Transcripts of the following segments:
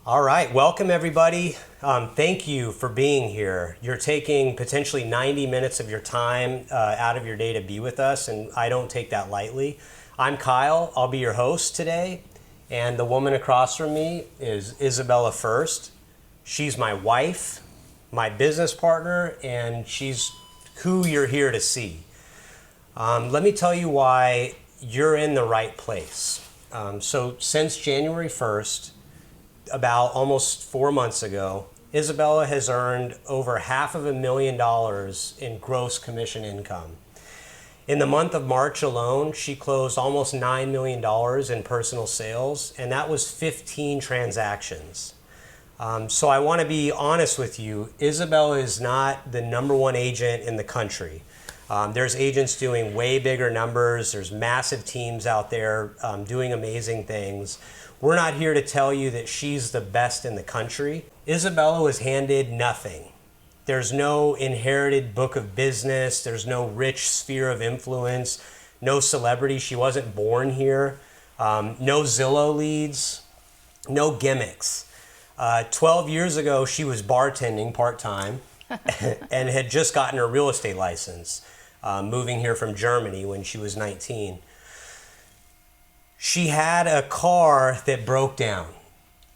All right, welcome everybody. Thank you for being here. You're taking potentially 90 minutes of your time out of your day to be with us, and I don't take that lightly. I'm Kyle, I'll be your host today, and the woman across from me is Isabella Fuerst. She's my wife, my business partner, and she's who you're here to see. Let me tell you why you're in the right place. So since January 1st, about almost 4 months ago, Isabella has earned over $500,000 in gross commission income. In the month of March alone, she closed almost $9 million in personal sales, and that was 15 transactions. So I want to be honest with you, Isabella is not the number one agent in the country. There's agents doing way bigger numbers. There's massive teams out there doing amazing things. We're not here to tell you that she's the best in the country. Isabella was handed nothing. There's no inherited book of business. There's no rich sphere of influence, no celebrity. She wasn't born here. No Zillow leads, no gimmicks. 12 years ago, she was bartending part-time and had just gotten her real estate license, moving here from Germany when she was 19. She had a car that broke down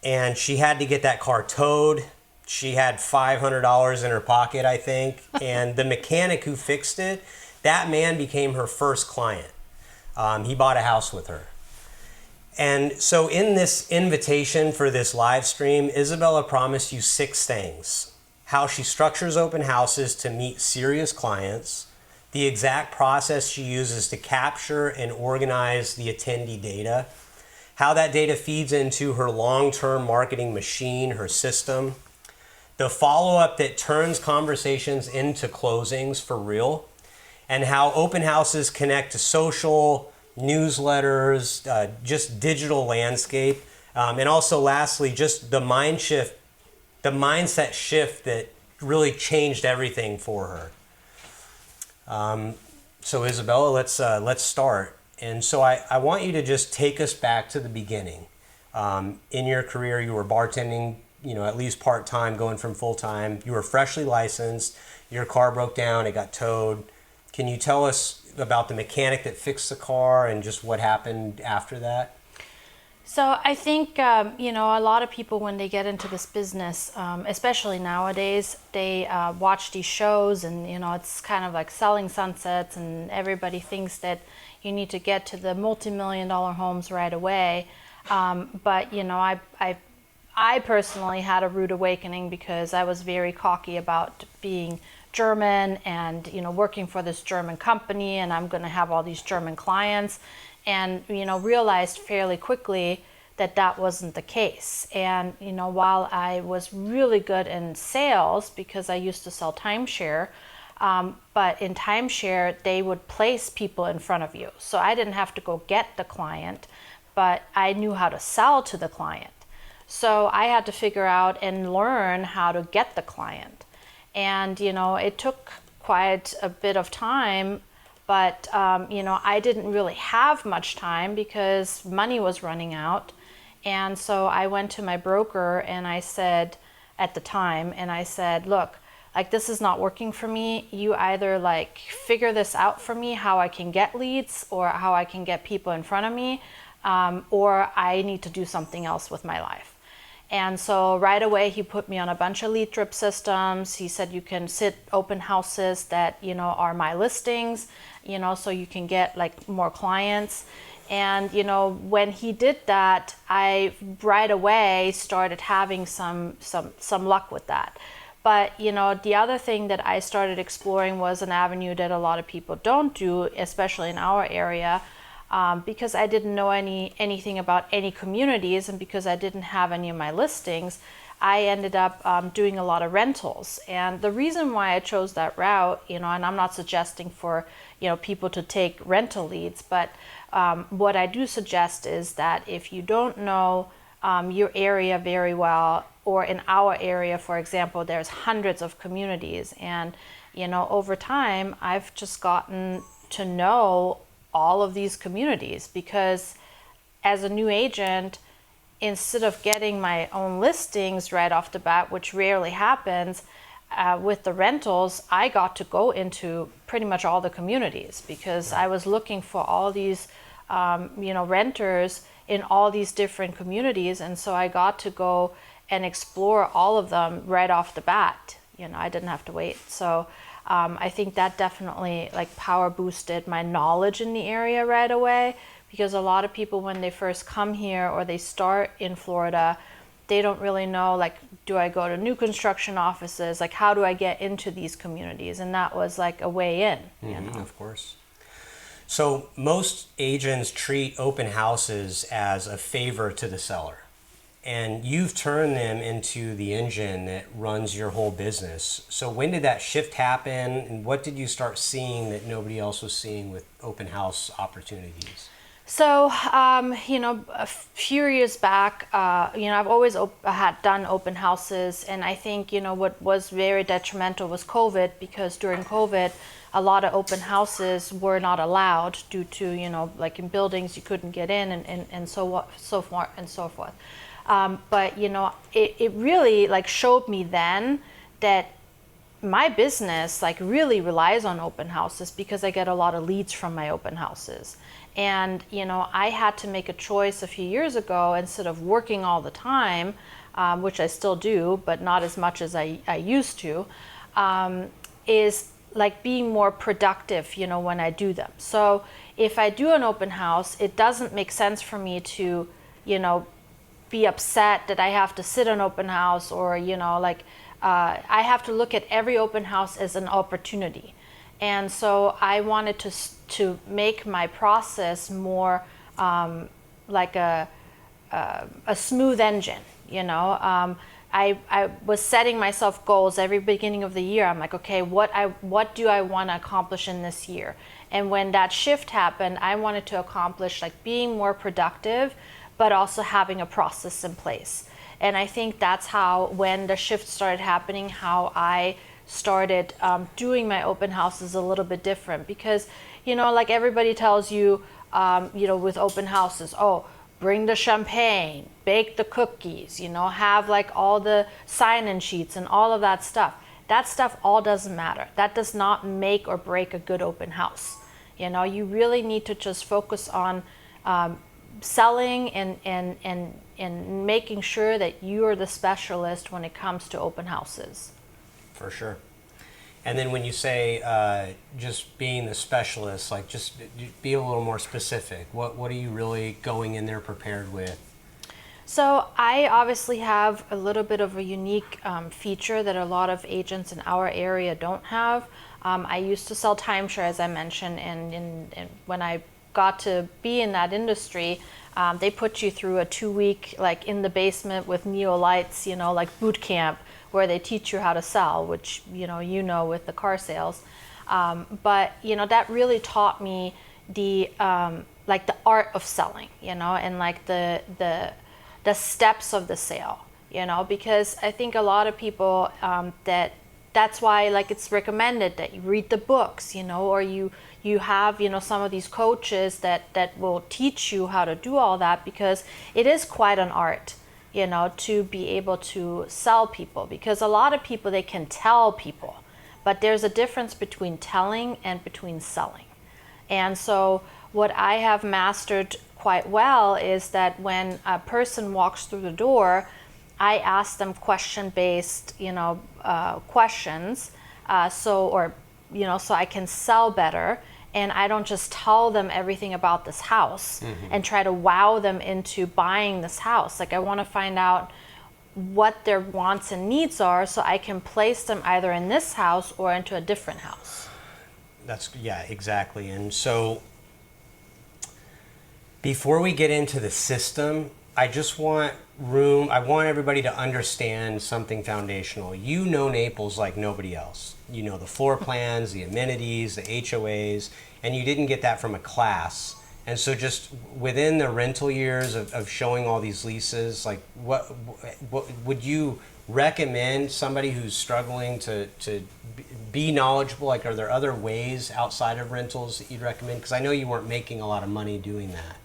and she had to get that car towed. She had $500 in her pocket, I think. And the mechanic who fixed it, that man became her first client. He bought a house with her. And so in this invitation for this live stream, Isabella promised you 6 things. How she structures open houses to meet serious clients, the exact process she uses to capture and organize the attendee data, how that data feeds into her long-term marketing machine, her system, the follow-up that turns conversations into closings for real, and how open houses connect to social, newsletters, just digital landscape, and also lastly, just the mindset shift that really changed everything for her. So Isabella, let's start. And so I want you to just take us back to the beginning. In your career, you were bartending, at least part-time, going from full-time. You were freshly licensed. Your car broke down. It got towed. Can you tell us about the mechanic that fixed the car and just what happened after that? So I think, a lot of people when they get into this business, especially nowadays, they watch these shows and, it's kind of like selling sunsets and everybody thinks that you need to get to the multi-million-dollar homes right away. But, I personally had a rude awakening because I was very cocky about being German and, working for this German company and I'm going to have all these German clients. And realized fairly quickly that wasn't the case. And while I was really good in sales because I used to sell timeshare, but in timeshare they would place people in front of you, so I didn't have to go get the client, but I knew how to sell to the client. So I had to figure out and learn how to get the client, and it took quite a bit of time. But, I didn't really have much time because money was running out. And so I went to my broker and I said, at the time, and I said, look, this is not working for me. You either figure this out for me, how I can get leads or how I can get people in front of me, or I need to do something else with my life. And so right away he put me on a bunch of lead drip systems. He said you can sit open houses that are my listings, so you can get more clients. And when he did that, I right away started having some luck with that. But the other thing that I started exploring was an avenue that a lot of people don't do, especially in our area. Because I didn't know anything about any communities and because I didn't have any of my listings, I ended up doing a lot of rentals. And the reason why I chose that route, and I'm not suggesting for people to take rental leads, but what I do suggest is that if you don't know your area very well, or in our area, for example, there's hundreds of communities, and over time I've just gotten to know all of these communities because as a new agent, instead of getting my own listings right off the bat, which rarely happens, with the rentals, I got to go into pretty much all the communities because I was looking for all these, renters in all these different communities. And so I got to go and explore all of them right off the bat. I didn't have to wait. So I think that definitely like power boosted my knowledge in the area right away, because a lot of people, when they first come here or they start in Florida, they don't really know, like, do I go to new construction offices? Like, how do I get into these communities? And that was like a way in, you know? Of course. So most agents treat open houses as a favor to the seller. And you've turned them into the engine that runs your whole business. So when did that shift happen? And what did you start seeing that nobody else was seeing with open house opportunities? So, a few years back, I've always had done open houses. And I think, what was very detrimental was COVID, because during COVID, a lot of open houses were not allowed due to, like in buildings, you couldn't get in and so forth and so forth. But, it really like showed me then that my business like really relies on open houses, because I get a lot of leads from my open houses. And, I had to make a choice a few years ago, instead of working all the time, which I still do, but not as much as I used to, is like being more productive, when I do them. So if I do an open house, it doesn't make sense for me to, be upset that I have to sit an open house, or, I have to look at every open house as an opportunity. And so I wanted to make my process more like a smooth engine, I was setting myself goals every beginning of the year. I'm like, okay, what do I want to accomplish in this year? And when that shift happened, I wanted to accomplish like being more productive, but also having a process in place. And I think that's how, when the shift started happening, how I started doing my open houses a little bit different. Because, like everybody tells you, with open houses, oh, bring the champagne, bake the cookies, have like all the sign-in sheets and all of that stuff. That stuff all doesn't matter. That does not make or break a good open house. You really need to just focus on selling and making sure that you are the specialist when it comes to open houses. For sure. And then when you say just being the specialist, like just be a little more specific. What are you really going in there prepared with? So I obviously have a little bit of a unique feature that a lot of agents in our area don't have. I used to sell timeshare, as I mentioned, and when I got to be in that industry, they put you through a 2-week, like in the basement with neo lights, like boot camp, where they teach you how to sell, which with the car sales. But that really taught me the like the art of selling, and like the steps of the sale, because I think a lot of people that's why like it's recommended that you read the books, or you have some of these coaches that will teach you how to do all that, because it is quite an art, to be able to sell people. Because a lot of people, they can tell people, but there's a difference between telling and between selling. And so what I have mastered quite well is that when a person walks through the door, I ask them question-based, questions, so I can sell better. And I don't just tell them everything about this house and try to wow them into buying this house. Like, I want to find out what their wants and needs are, so I can place them either in this house or into a different house. Yeah, exactly. And so before we get into the system, I want everybody to understand something foundational. You know Naples like nobody else. You know the floor plans, the amenities, the HOAs, and you didn't get that from a class. And so just within the rental years of showing all these leases, like what would you recommend somebody who's struggling to be knowledgeable? Like, are there other ways outside of rentals that you'd recommend? Because I know you weren't making a lot of money doing that.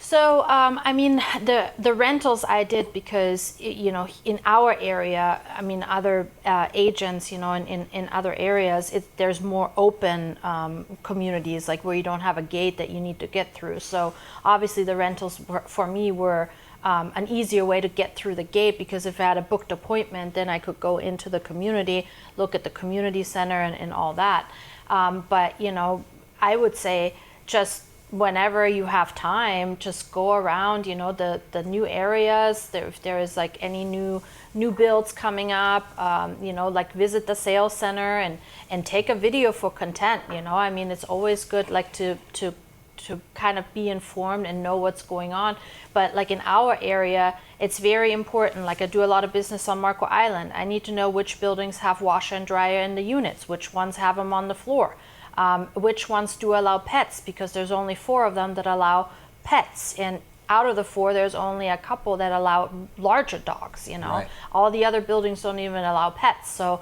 So, I mean, the rentals I did because, you know, in our area, I mean, other agents, you know, in other areas, there's more open communities, like where you don't have a gate that you need to get through. So obviously the rentals for me were an easier way to get through the gate, because if I had a booked appointment, then I could go into the community, look at the community center and all that. But, you know, I would say just whenever you have time, just go around, you know, the new areas. If there is like any new builds coming up, you know, like visit the sales center and take a video for content. You know, I mean, it's always good like to kind of be informed and know what's going on. But like in our area, it's very important. Like I do a lot of business on Marco Island. I need to know which buildings have washer and dryer in the units, which ones have them on the floor. Which ones do allow pets, because there's only 4 of them that allow pets, and out of the 4 there's only a couple that allow larger dogs, you know. Right. All the other buildings don't even allow pets. So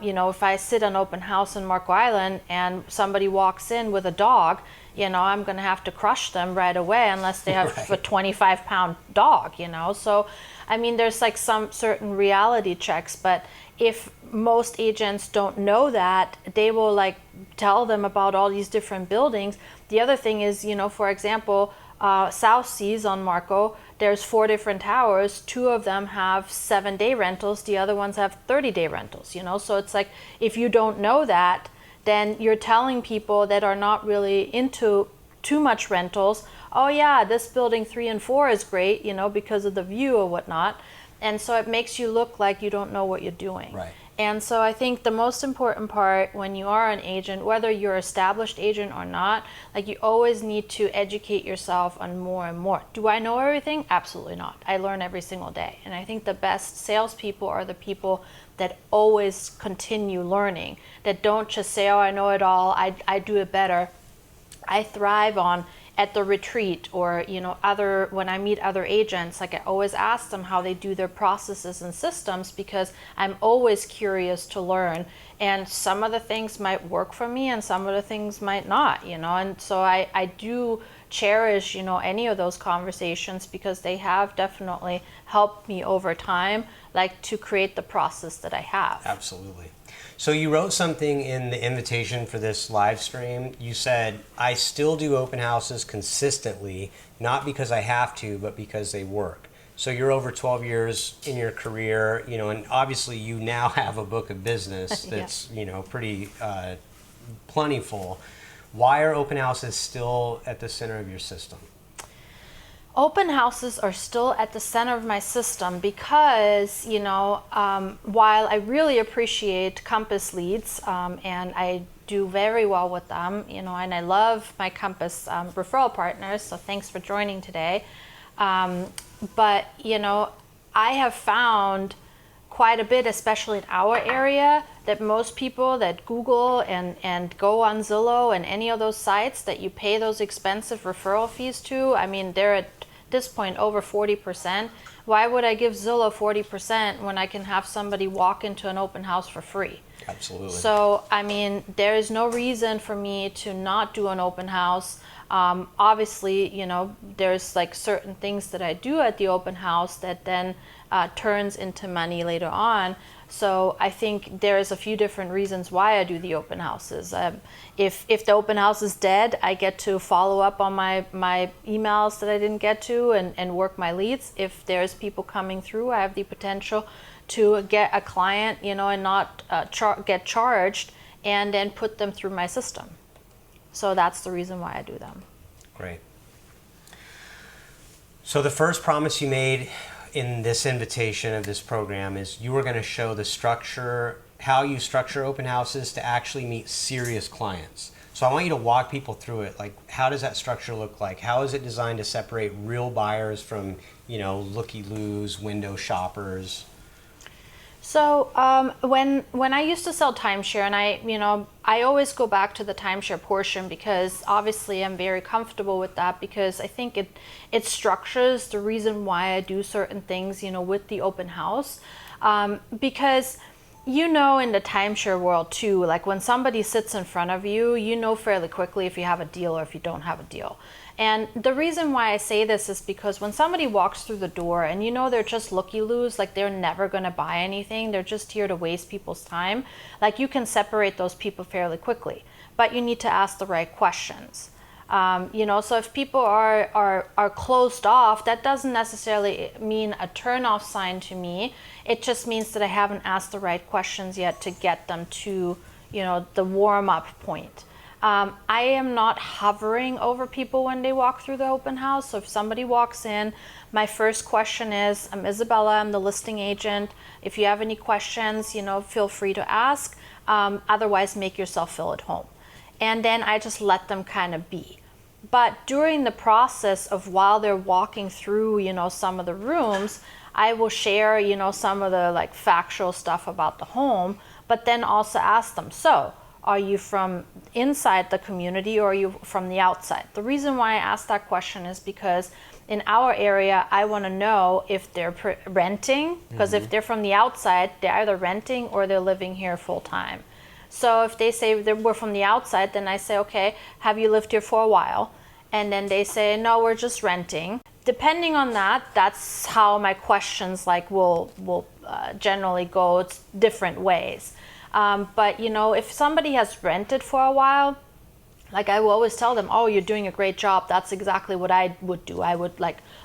you know, if I sit an open house in Marco Island and somebody walks in with a dog, you know, I'm going to have to crush them right away unless they have right. a 25-pound dog, you know. So I mean, there's like some certain reality checks, but if most agents don't know that, they will like tell them about all these different buildings. The other thing is, you know, for example, South Seas on Marco, there's 4 different towers. 2 of them have 7-day rentals. The other ones have 30-day rentals, you know. So it's like, if you don't know that, then you're telling people that are not really into too much rentals, oh yeah, this building 3 and 4 is great, you know, because of the view or whatnot. And so it makes you look like you don't know what you're doing. Right. And so I think the most important part when you are an agent, whether you're an established agent or not, like you always need to educate yourself on more and more. Do I know everything? Absolutely not. I learn every single day. And I think the best salespeople are the people that always continue learning, that don't just say, oh, I know it all, I do it better. I thrive on at the retreat, or you know, when I meet other agents, like I always ask them how they do their processes and systems, because I'm always curious to learn, and some of the things might work for me and some of the things might not, you know. And so I do cherish, you know, any of those conversations, because they have definitely helped me over time, like to create the process that I have. Absolutely. So you wrote something in the invitation for this live stream. You said, I still do open houses consistently, not because I have to, but because they work. So you're over 12 years in your career, you know, and obviously you now have a book of business that's, yeah. you know, pretty plentiful. Why are open houses still at the center of your system? Open houses are still at the center of my system because, you know, while I really appreciate Compass leads and I do very well with them, you know, and I love my Compass referral partners, so thanks for joining today. But, you know, I have found quite a bit, especially in our area, that most people that Google and go on Zillow and any of those sites that you pay those expensive referral fees to, I mean, they're at this point over 40%. Why would I give Zillow 40% when I can have somebody walk into an open house for free? Absolutely. So, I mean, there is no reason for me to not do an open house. Obviously, you know, there's like certain things that I do at the open house that then turns into money later on. So I think there's a few different reasons why I do the open houses. If the open house is dead, I get to follow up on my emails that I didn't get to and work my leads. If there's people coming through, I have the potential to get a client, you know, and not get charged, and then put them through my system. So that's the reason why I do them. Great. So the first promise you made in this invitation of this program is you were going to show the structure, how you structure open houses to actually meet serious clients. So I want you to walk people through it. Like, how does that structure look like? How is it designed to separate real buyers from, you know, looky-loos, window shoppers? So when I used to sell timeshare, and I always go back to the timeshare portion because obviously I'm very comfortable with that, because I think it structures the reason why I do certain things, you know, with the open house. Because, you know, in the timeshare world too, like when somebody sits in front of you, you know fairly quickly if you have a deal or if you don't have a deal. And the reason why I say this is because when somebody walks through the door and you know they're just looky-loos, like they're never going to buy anything, they're just here to waste people's time, like you can separate those people fairly quickly. But you need to ask the right questions. So if people are closed off, that doesn't necessarily mean a turn-off sign to me. It just means that I haven't asked the right questions yet to get them to, the warm-up point. I am not hovering over people when they walk through the open house. So if somebody walks in, my first question is, I'm Isabella, I'm the listing agent. If you have any questions, feel free to ask. Otherwise, make yourself feel at home. And then I just let them kind of be. But during the process of while they're walking through, some of the rooms, I will share, some of the like factual stuff about the home, but then also ask them, so are you from inside the community or are you from the outside? The reason why I ask that question is because in our area, I want to know if they're renting, because if they're from the outside, they're either renting or they're living here full time. So if they say we're from the outside, then I say, okay, have you lived here for a while? And then they say, no, we're just renting. Depending on that, that's how my questions will generally go. It's different ways. But if somebody has rented for a while, like I will always tell them, oh, you're doing a great job. That's exactly what I would do. I would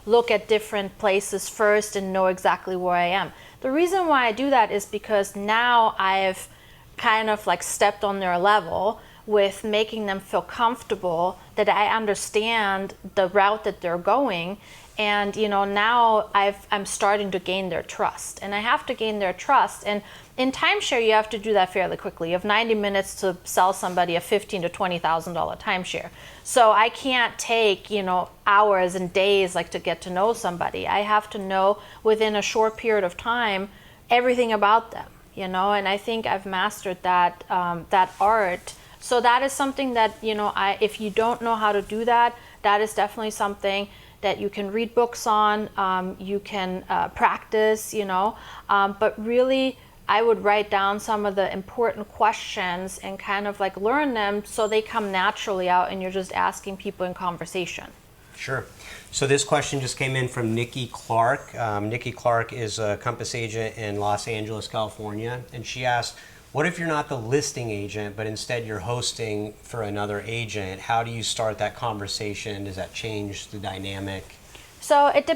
look at different places first and know exactly where I am. The reason why I do that is because now I've kind of stepped on their level with making them feel comfortable that I understand the route that they're going. And now I'm starting to gain their trust, and I have to gain their trust. And in timeshare, you have to do that fairly quickly. You have 90 minutes to sell somebody a $15,000 to $20,000 timeshare. So I can't take hours and days to get to know somebody. I have to know within a short period of time everything about them. And I think I've mastered that art. So that is something that if you don't know how to do that, that is definitely something that you can read books on, you can practice, but really I would write down some of the important questions and kind of learn them so they come naturally out and you're just asking people in conversation. Sure. So this question just came in from Nikki Clark. Nikki Clark is a Compass agent in Los Angeles, California, and she asked, what if you're not the listing agent, but instead you're hosting for another agent? How do you start that conversation? Does that change the dynamic? So it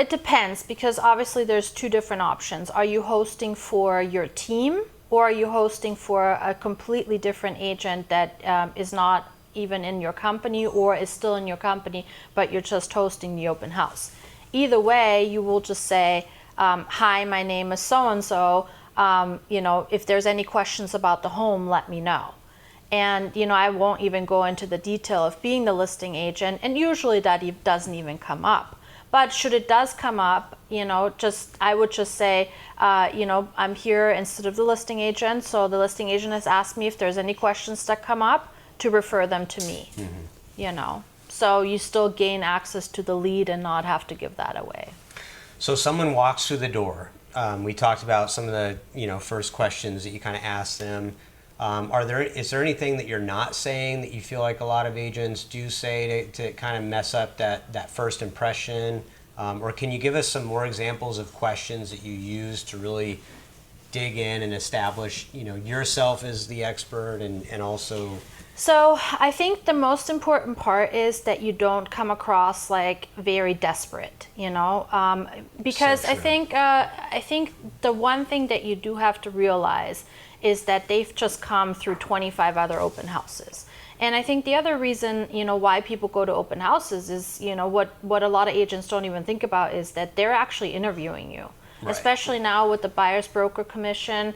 depends, because obviously there's two different options. Are you hosting for your team, or are you hosting for a completely different agent that is not even in your company or is still in your company, but you're just hosting the open house? Either way, you will just say, hi, my name is so-and-so. If there's any questions about the home, let me know. And, I won't even go into the detail of being the listing agent, and usually that doesn't even come up. But should it does come up, I would just say, I'm here instead of the listing agent, so the listing agent has asked me if there's any questions that come up to refer them to me, So you still gain access to the lead and not have to give that away. So someone walks through the door. We talked about some of the first questions that you kind of ask them. Is there anything that you're not saying that you feel like a lot of agents do say to kind of mess up that first impression? Or can you give us some more examples of questions that you use to really dig in and establish yourself as the expert and also... So I think the most important part is that you don't come across very desperate, because So true. I think the one thing that you do have to realize is that they've just come through 25 other open houses. And I think the other reason, why people go to open houses is, what a lot of agents don't even think about is that they're actually interviewing you, Right. especially now with the buyer's broker commission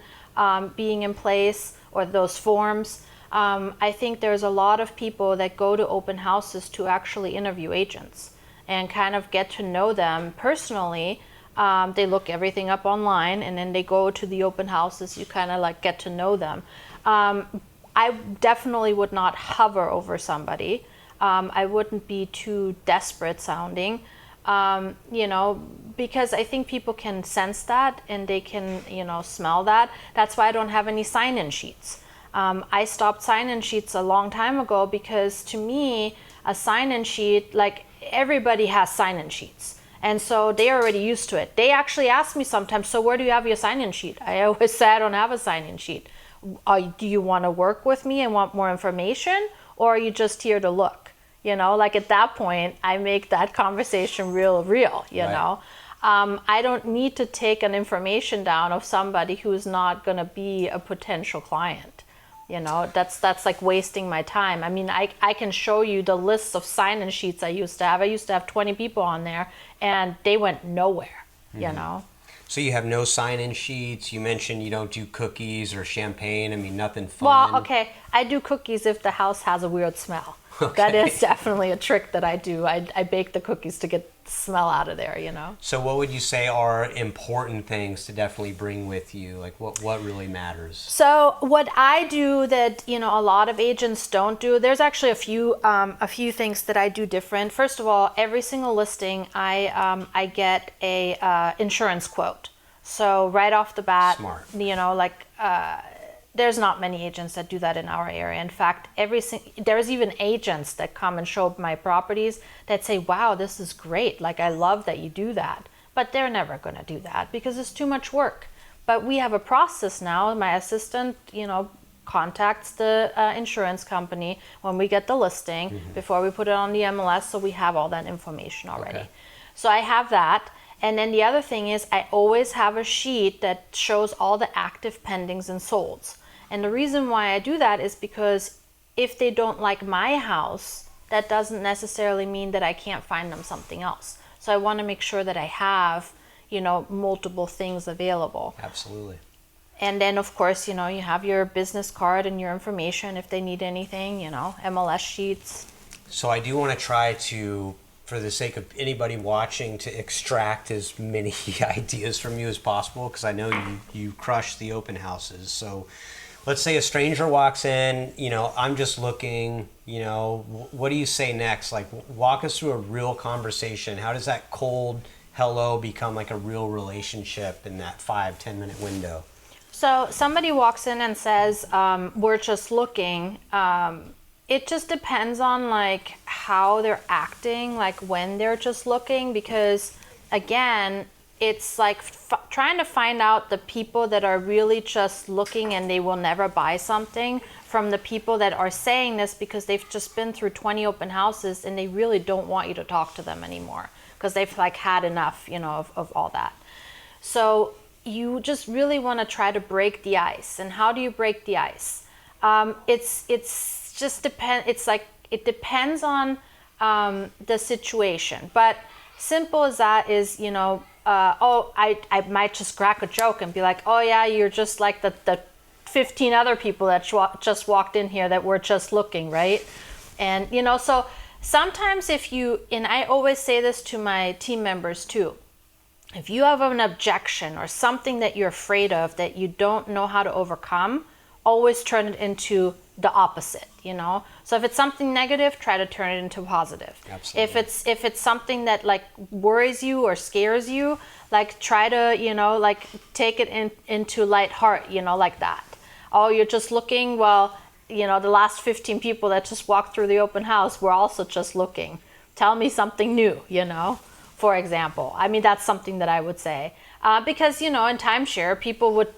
being in place, or those forms. I think there's a lot of people that go to open houses to actually interview agents and kind of get to know them personally. They look everything up online, and then they go to the open houses. You kind of get to know them. I definitely would not hover over somebody. I wouldn't be too desperate sounding, because I think people can sense that and they can, smell that. That's why I don't have any sign-in sheets. I stopped sign-in sheets a long time ago because to me, a sign-in sheet, like everybody has sign-in sheets. And so they're already used to it. They actually ask me sometimes, so where do you have your sign-in sheet? I always say I don't have a sign-in sheet. Do you want to work with me and want more information? Or are you just here to look? You know, like at that point, I make that conversation real, you know. I don't need to take an information down of somebody who's not going to be a potential client. You know, that's like wasting my time. I mean, I can show you the lists of sign-in sheets I used to have. I used to have 20 people on there, and they went nowhere, you know. So you have no sign-in sheets. You mentioned you don't do cookies or champagne. I mean, nothing fun. Well, okay, I do cookies if the house has a weird smell. Okay. That is definitely a trick that I do. I bake the cookies to get the smell out of there, you know. So what would you say are important things to definitely bring with you? Like what really matters? So what I do that, you know, a lot of agents don't do, there's actually a few things that I do different. First of all, every single listing, I get a insurance quote. So right off the bat, Smart. You know, like there's not many agents that do that in our area. In fact, there's even agents that come and show my properties that say, wow, this is great. Like, I love that you do that. But they're never going to do that because it's too much work. But we have a process now. My assistant, you know, contacts the insurance company when we get the listing before we put it on the MLS. So we have all that information already. Okay. So I have that. And then the other thing is I always have a sheet that shows all the active pendings and solds. And the reason why I do that is because if they don't like my house, that doesn't necessarily mean that I can't find them something else. So I want to make sure that I have, you know, multiple things available. Absolutely. And then, of course, you know, you have your business card and your information if they need anything, you know, MLS sheets. So I do want to try to, for the sake of anybody watching, to extract as many ideas from you as possible, because I know you crush the open houses. So let's say a stranger walks in, you know, I'm just looking, you know, what do you say next? Like, walk us through a real conversation. How does that cold hello become like a real relationship in that 5-10 minute window? So somebody walks in and says, we're just looking. It just depends on like how they're acting, like when they're just looking, because again, it's like trying to find out the people that are really just looking and they will never buy something from the people that are saying this because they've just been through 20 open houses and they really don't want you to talk to them anymore because they've like had enough, you know, of all that. So you just really want to try to break the ice. And how do you break the ice? It's just depend. It's like it depends on the situation. But simple as that is, you know, I might just crack a joke and be like, oh yeah, you're just like the 15 other people that just walked in here that were just looking, right? And you know, so sometimes and I always say this to my team members too, if you have an objection or something that you're afraid of that you don't know how to overcome, always turn it into the opposite, you know? So if it's something negative, try to turn it into positive. Absolutely. If it's something that like worries you or scares you, like try to, you know, like take it into light heart, you know, like that. Oh, you're just looking, well, you know, the last 15 people that just walked through the open house were also just looking. Tell me something new, you know? For example, I mean, that's something that I would say. Because, you know, in timeshare,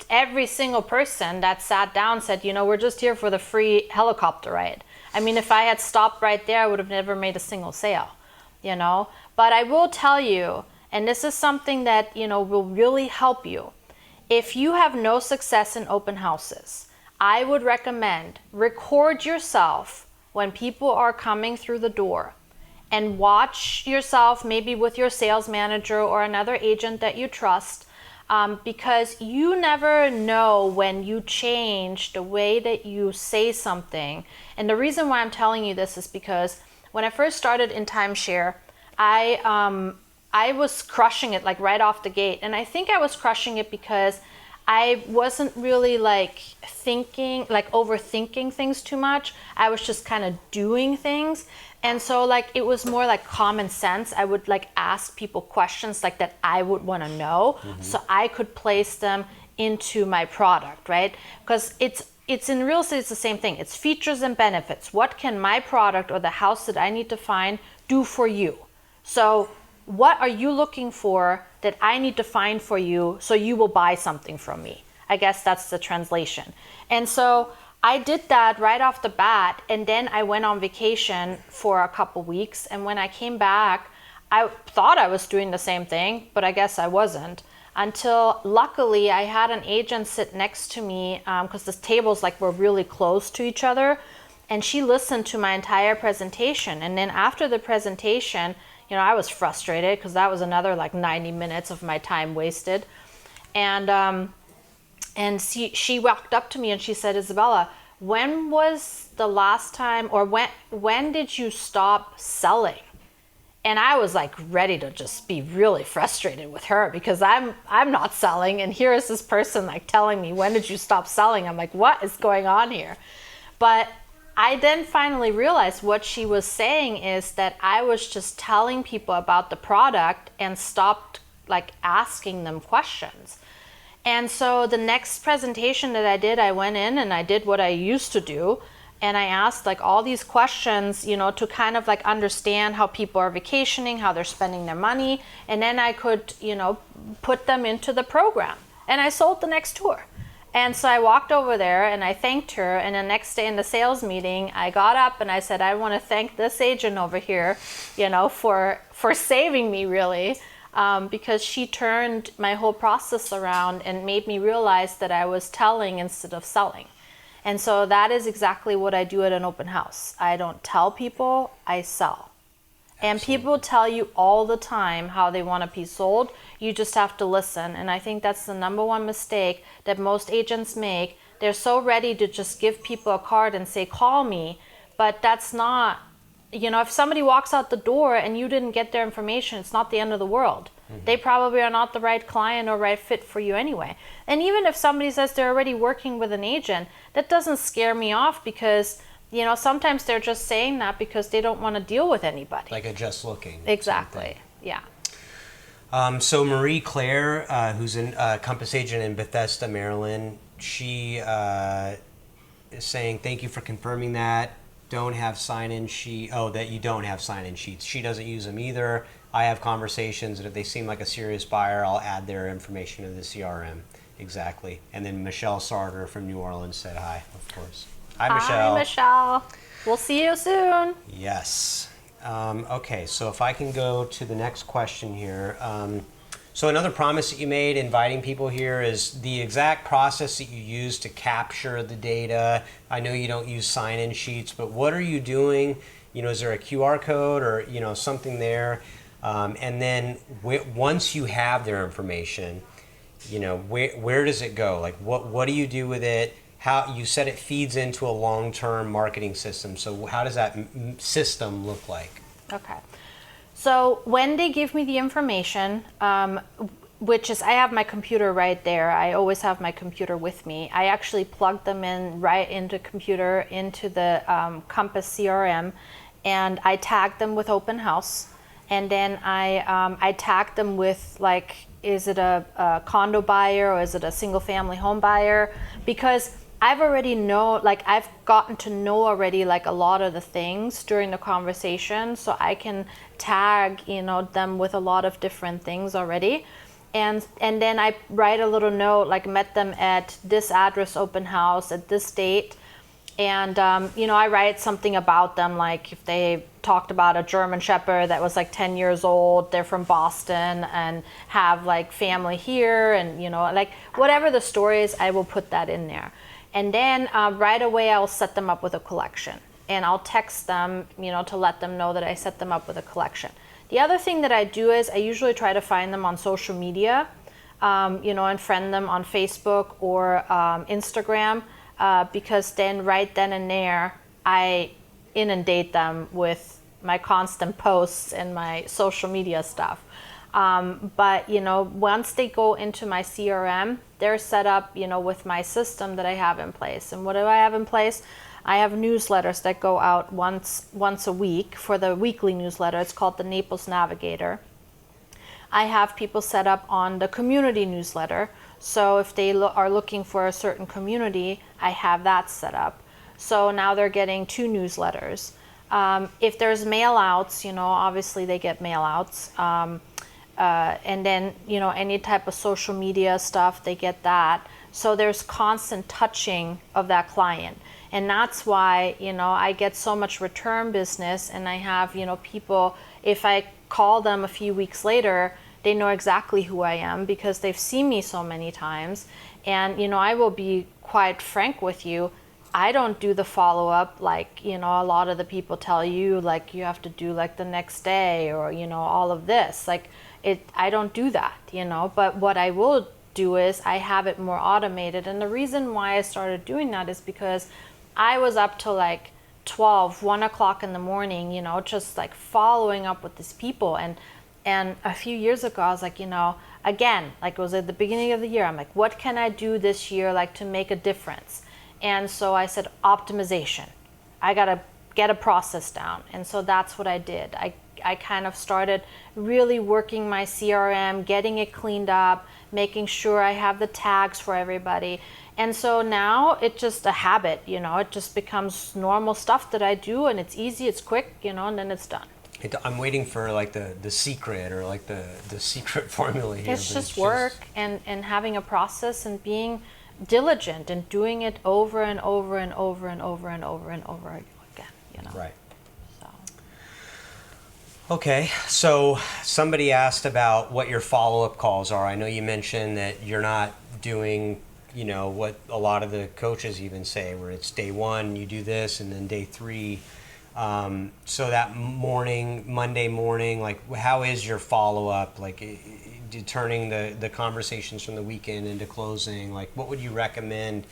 every single person that sat down said, you know, we're just here for the free helicopter ride. I mean, if I had stopped right there, I would have never made a single sale, you know. But I will tell you, and this is something that, you know, will really help you. If you have no success in open houses, I would recommend record yourself when people are coming through the door. And watch yourself maybe with your sales manager or another agent that you trust, because you never know when you change the way that you say something. And the reason why I'm telling you this is because when I first started in timeshare, I was crushing it like right off the gate. And I think I was crushing it because I wasn't really like overthinking things too much. I was just kind of doing things. And so like it was more like common sense. I would like ask people questions like that I would want to know, so I could place them into my product, right? Because it's in real estate, it's the same thing. It's features and benefits. What can my product or the house that I need to find do for you? So what are you looking for that I need to find for you so you will buy something from me? I guess that's the translation. And so I did that right off the bat, and then I went on vacation for a couple weeks, and when I came back, I thought I was doing the same thing, but I guess I wasn't. Until luckily I had an agent sit next to me because the tables like were really close to each other, and she listened to my entire presentation. And then after the presentation, you know, I was frustrated because that was another like 90 minutes of my time wasted. And she walked up to me and she said, Isabella, when was the last time, or when did you stop selling? And I was like ready to just be really frustrated with her because I'm not selling, and here is this person like telling me, when did you stop selling? I'm like, what is going on here? But I then finally realized what she was saying is that I was just telling people about the product and stopped like asking them questions. And so the next presentation that I did, I went in and I did what I used to do. And I asked like all these questions, you know, to kind of like understand how people are vacationing, how they're spending their money. And then I could, you know, put them into the program. And I sold the next tour. And so I walked over there and I thanked her. And the next day in the sales meeting, I got up and I said, I want to thank this agent over here, you know, for saving me really. Because she turned my whole process around and made me realize that I was telling instead of selling. And so that is exactly what I do at an open house. I don't tell people, I sell. And people tell you all the time how they want to be sold. You just have to listen. And I think that's the number one mistake that most agents make. They're so ready to just give people a card and say, call me. But that's not, you know, if somebody walks out the door and you didn't get their information, it's not the end of the world. Mm-hmm. They probably are not the right client or right fit for you anyway. And even if somebody says they're already working with an agent, that doesn't scare me off because, you know, sometimes they're just saying that because they don't want to deal with anybody. Like a just looking. Exactly. Yeah. So Marie Claire, who's a Compass agent in Bethesda, Maryland, she is saying, thank you for confirming that. Don't have sign-in sheet. Oh, that you don't have sign-in sheets. She doesn't use them either. I have conversations, and if they seem like a serious buyer, I'll add their information to the CRM. Exactly. And then Michelle Sarter from New Orleans said hi, of course. Hi, Michelle. Hi, Michelle. We'll see you soon. Yes. Okay, so if I can go to the next question here. So another promise that you made inviting people here is the exact process that you use to capture the data. I know you don't use sign-in sheets, but what are you doing? You know, is there a QR code or, you know, something there? And then once you have their information, you know, where does it go? Like, what do you do with it? How you said it feeds into a long-term marketing system. So how does that system look like? Okay. So when they give me the information, which is, I have my computer right there. I always have my computer with me. I actually plug them in right into computer, into the Compass CRM, and I tag them with open house. And then I tag them with, like, is it a condo buyer or is it a single family home buyer? Because I've already I've gotten to know already like a lot of the things during the conversation, so I can tag, you know, them with a lot of different things already. And then I write a little note, like, met them at this address, open house at this date. And, you know, I write something about them, like if they talked about a German Shepherd that was like 10 years old, they're from Boston and have like family here, and, you know, like whatever the story is, I will put that in there. And then right away, I'll set them up with a collection. And I'll text them, you know, to let them know that I set them up with a collection. The other thing that I do is I usually try to find them on social media, you know, and friend them on Facebook or Instagram. Because then right then and there, I inundate them with my constant posts and my social media stuff. But, you know, once they go into my CRM, they're set up, you know, with my system that I have in place. And what do I have in place? I have newsletters that go out once a week for the weekly newsletter. It's called the Naples Navigator. I have people set up on the community newsletter. So if they are looking for a certain community, I have that set up. So now they're getting 2 newsletters. If there's mail outs, obviously they get mail outs. And then, any type of social media stuff, they get that. So there's constant touching of that client. And that's why, I get so much return business, and I have, people, if I call them a few weeks later, they know exactly who I am because they've seen me so many times. And, I will be quite frank with you. I don't do the follow-up like, a lot of the people tell you, like you have to do like the next day or, all of this. Like I don't do that, but what I will do is I have it more automated. And the reason why I started doing that is because I was up till like 1 o'clock in the morning, just like following up with these people. And a few years ago, I was like, again, like it was at the beginning of the year, I'm like, what can I do this year, like to make a difference? And so I said, optimization. I got to get a process down. And so that's what I did. I kind of started really working my CRM, getting it cleaned up, making sure I have the tags for everybody. And so now it's just a habit, it just becomes normal stuff that I do, and it's easy, it's quick, and then it's done. I'm waiting for like the secret or like the secret formula here. It's just work and having a process and being diligent and doing it over and over and over and over and over and over again, Right. So. Okay, so somebody asked about what your follow-up calls are. I know you mentioned that you're not doing, what a lot of the coaches even say, where it's day 1, you do this, and then day 3. So that Monday morning, like how is your follow-up? Like turning the conversations from the weekend into closing, like what would you recommend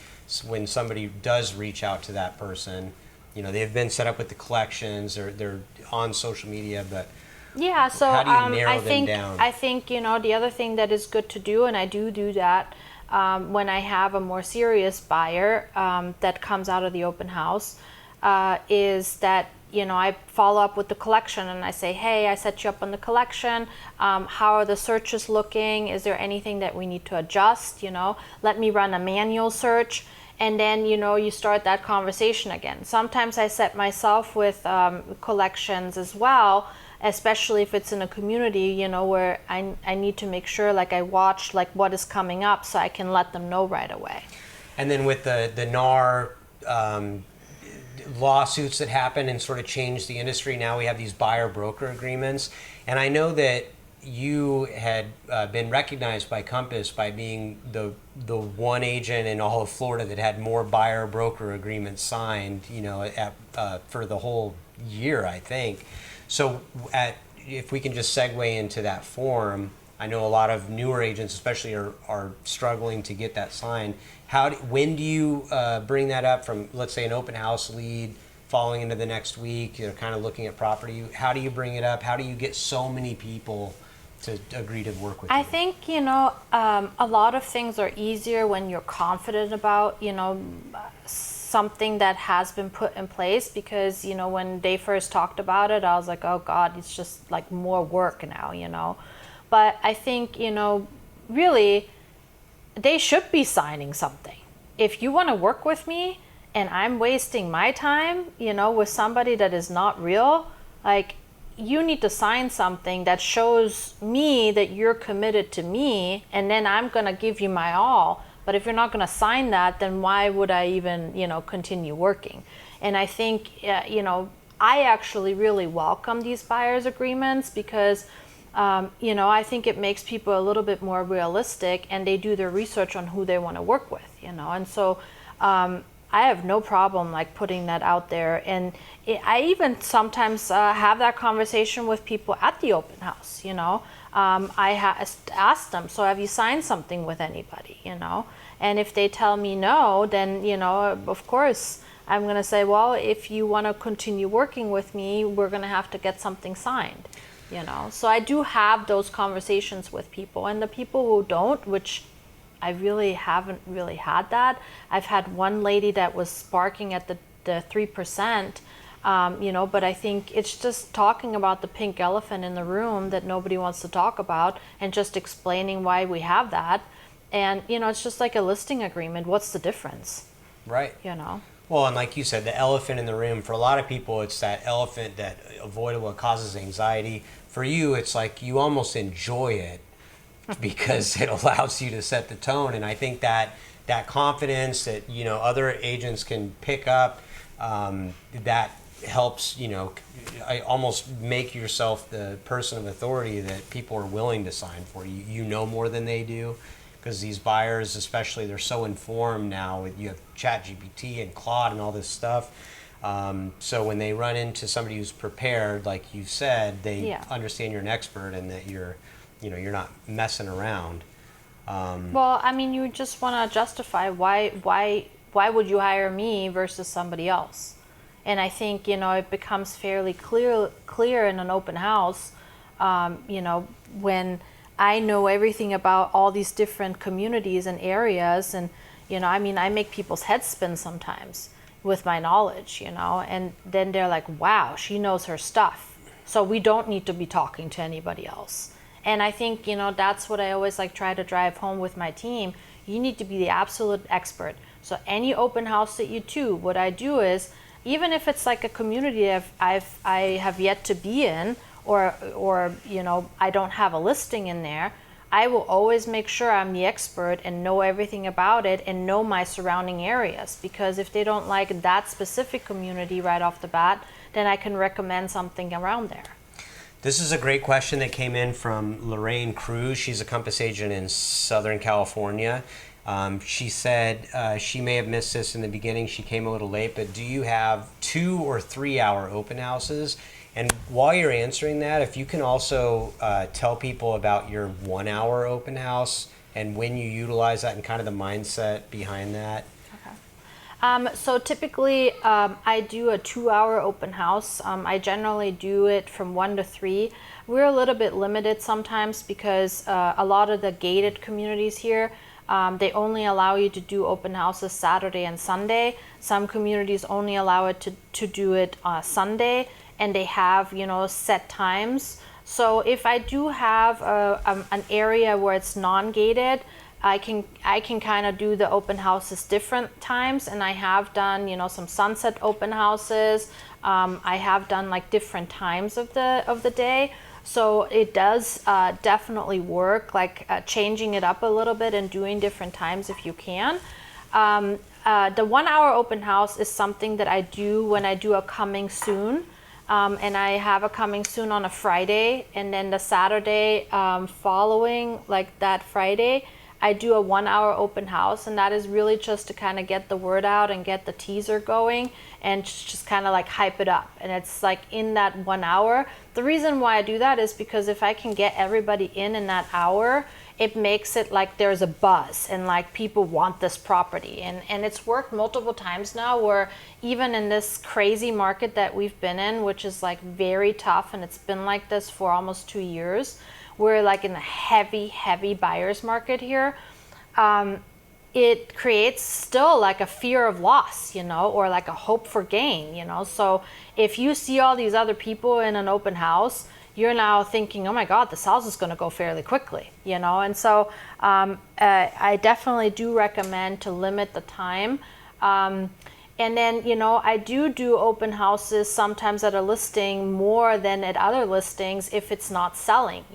when somebody does reach out to that person? They've been set up with the collections, or they're on social media, but yeah, so how do you narrow them down? I think, the other thing that is good to do, and I do that, when I have a more serious buyer that comes out of the open house, is that, I follow up with the collection and I say, hey, I set you up on the collection. How are the searches looking? Is there anything that we need to adjust? Let me run a manual search. And then, you start that conversation again. Sometimes I set myself with collections as well, especially if it's in a community, where I need to make sure, like I watch like what is coming up so I can let them know right away. And then with the NAR lawsuits that happen and sort of changed the industry, now we have these buyer-broker agreements. And I know that you had been recognized by Compass by being the one agent in all of Florida that had more buyer-broker agreements signed, for the whole year, I think. So if we can just segue into that form, I know a lot of newer agents especially are struggling to get that signed. When do you bring that up from, let's say, an open house lead falling into the next week, kind of looking at property? How do you bring it up? How do you get so many people to agree to work with you? I think, a lot of things are easier when you're confident about, something that has been put in place, because, when they first talked about it, I was like, oh God, it's just like more work now, But I think, really, they should be signing something. If you want to work with me and I'm wasting my time, with somebody that is not real, like, you need to sign something that shows me that you're committed to me, and then I'm going to give you my all. But if you're not going to sign that, then why would I even, continue working? And I think, I actually really welcome these buyer's agreements because, I think it makes people a little bit more realistic, and they do their research on who they want to work with, And so I have no problem like putting that out there. And I even sometimes have that conversation with people at the open house, I ask them, so have you signed something with anybody, And if they tell me no, then, of course, I'm going to say, well, if you want to continue working with me, we're going to have to get something signed. So I do have those conversations with people, and the people who don't, which I really haven't really had that. I've had one lady that was sparking at the 3%, But I think it's just talking about the pink elephant in the room that nobody wants to talk about, and just explaining why we have that. And, it's just like a listing agreement. What's the difference? Right. Well, and like you said, the elephant in the room, for a lot of people, it's that elephant that avoidable, it causes anxiety. For you, it's like you almost enjoy it because it allows you to set the tone. And I think that confidence that, other agents can pick up, that helps, I almost make yourself the person of authority that people are willing to sign for. You know more than they do. Because these buyers, especially, they're so informed now. You have ChatGPT and Claude and all this stuff. So when they run into somebody who's prepared, like you said, they understand you're an expert and that you're not messing around. Well, I mean, you just want to justify why would you hire me versus somebody else? And I think it becomes fairly clear in an open house, when I know everything about all these different communities and areas, and I make people's heads spin sometimes with my knowledge, and then they're like, wow, she knows her stuff, so we don't need to be talking to anybody else. And I think that's what I always try to drive home with my team. You need to be the absolute expert. So any open house that you do, what I do is, even if it's like a community I have yet to be in, or I don't have a listing in there, I will always make sure I'm the expert and know everything about it and know my surrounding areas. Because if they don't like that specific community right off the bat, then I can recommend something around there. This is a great question that came in from Lorraine Cruz. She's a Compass agent in Southern California. She said she may have missed this in the beginning. She came a little late, but do you have 2 or 3 hour open houses? And while you're answering that, if you can also tell people about your 1 hour open house and when you utilize that and kind of the mindset behind that. Okay. So typically I do a 2 hour open house. I generally do it from 1 to 3. We're a little bit limited sometimes because a lot of the gated communities here, they only allow you to do open houses Saturday and Sunday. Some communities only allow it to do it Sunday. And they have, set times. So if I do have an area where it's non-gated, I can kind of do the open houses different times. And I have done, some sunset open houses. I have done different times of the day. So it does definitely work, changing it up a little bit and doing different times if you can. The 1 hour open house is something that I do when I do a coming soon. And I have a coming soon on a Friday, and then the Saturday following, that Friday, I do a 1 hour open house, and that is really just to kind of get the word out and get the teaser going and just kind of hype it up. And it's in that 1 hour. The reason why I do that is because if I can get everybody in that hour, it makes it there's a buzz and people want this property. And it's worked multiple times now, where even in this crazy market that we've been in, which is very tough, and it's been like this for almost 2 years, we're in a heavy buyer's market here. It creates still a fear of loss, or a hope for gain, So if you see all these other people in an open house, you're now thinking, oh my God, this house is going to go fairly quickly, And so I definitely do recommend to limit the time. And then, I do open houses sometimes at a listing more than at other listings if it's not selling,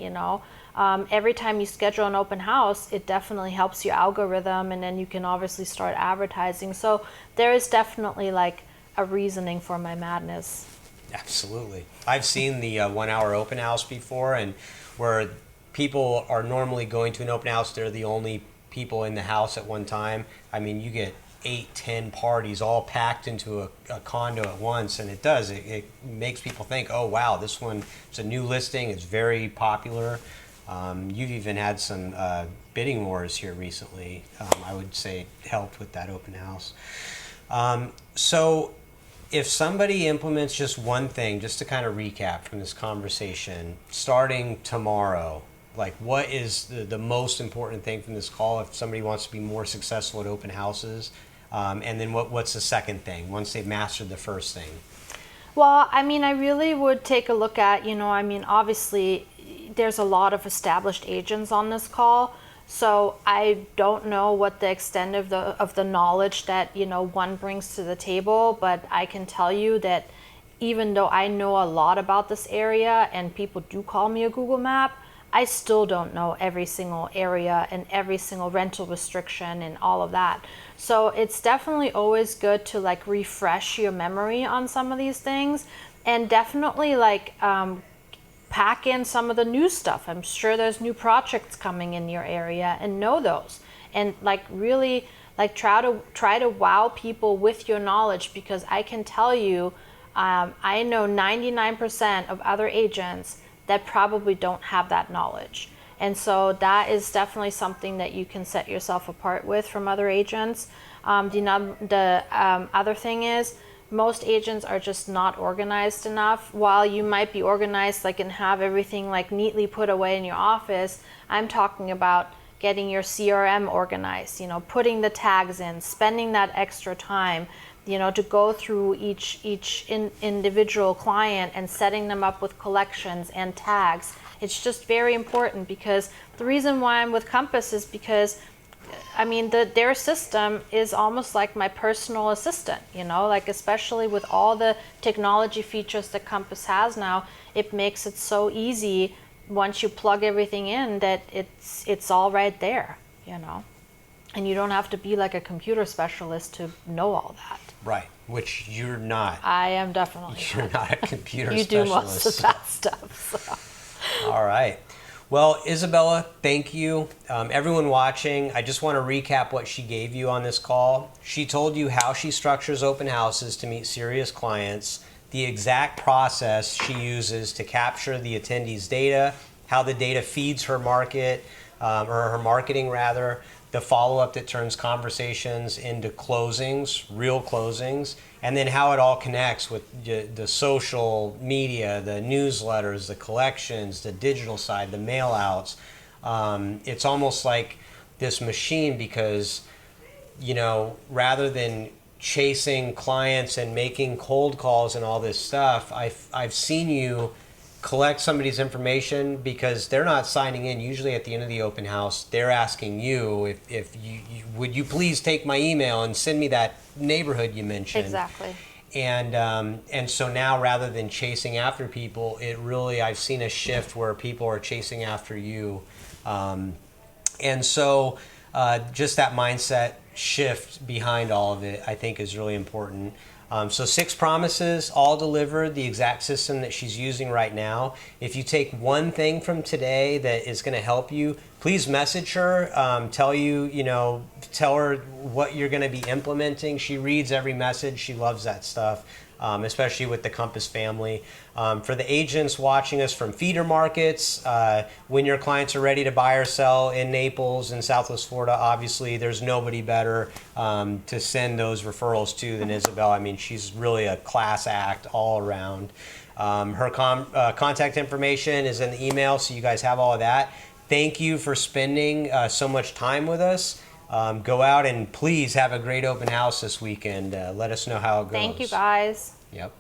Every time you schedule an open house, it definitely helps your algorithm, and then you can obviously start advertising. So there is definitely a reasoning for my madness. Absolutely. I've seen the 1 hour open house before, and where people are normally going to an open house, they're the only people in the house at one time. I mean, you get 8-10 parties all packed into a condo at once, and it makes people think, oh wow, this one is a new listing, it's very popular. You've even had some bidding wars here recently. I would say helped with that open house. So if somebody implements just one thing, just to kind of recap from this conversation, starting tomorrow, what is the most important thing from this call if somebody wants to be more successful at open houses? And then what's the second thing once they've mastered the first thing? Well, I mean, I really would take a look at, I mean, obviously there's a lot of established agents on this call. So I don't know what the extent of the knowledge that, one brings to the table, but I can tell you that even though I know a lot about this area and people do call me a Google map, I still don't know every single area and every single rental restriction and all of that. So it's definitely always good to like refresh your memory on some of these things, and definitely like pack in some of the new stuff. I'm sure there's new projects coming in your area, and know those, and like really like try to wow people with your knowledge, because I can tell you, I know 99% of other agents that probably don't have that knowledge. And so that is definitely something that you can set yourself apart with from other agents. The other thing is, most agents are just not organized enough. While you might be organized like and have everything like neatly put away in your office, I'm talking about getting your CRM organized, putting the tags in, spending that extra time, to go through each individual client and setting them up with collections and tags. It's just very important, because the reason why I'm with Compass is because, I mean, their system is almost like my personal assistant, like especially with all the technology features that Compass has now, it makes it so easy once you plug everything in that it's all right there, and you don't have to be like a computer specialist to know all that. Right, which you're not. I am definitely You're not a computer you specialist. do most of that stuff. All right. Well, Isabella, thank you. Everyone watching, I just want to recap what she gave you on this call. She told you how she structures open houses to meet serious clients, the exact process she uses to capture the attendees' data, how the data feeds her market, or her marketing rather, the follow-up that turns conversations into closings, real closings, and then how it all connects with the social media, the newsletters, the collections, the digital side, the mail-outs. It's almost like this machine, because, rather than chasing clients and making cold calls and all this stuff, I've seen you collect somebody's information, because they're not signing in usually at the end of the open house. They're asking you if you would you please take my email and send me that neighborhood you mentioned. Exactly. And so now, rather than chasing after people, I've seen a shift where people are chasing after you, and so just that mindset shift behind all of it, I think, is really important. So 6 promises, all delivered, the exact system that she's using right now. If you take one thing from today that is going to help you, please message her, tell her what you're going to be implementing. She reads every message. She loves that stuff, especially with the Compass family. For the agents watching us from feeder markets, when your clients are ready to buy or sell in Naples and Southwest Florida, obviously there's nobody better to send those referrals to than Isabel. I mean, she's really a class act all around. Her contact information is in the email, so you guys have all of that. Thank you for spending so much time with us. Go out and please have a great open house this weekend. Let us know how it goes. Thank you, guys. Yep.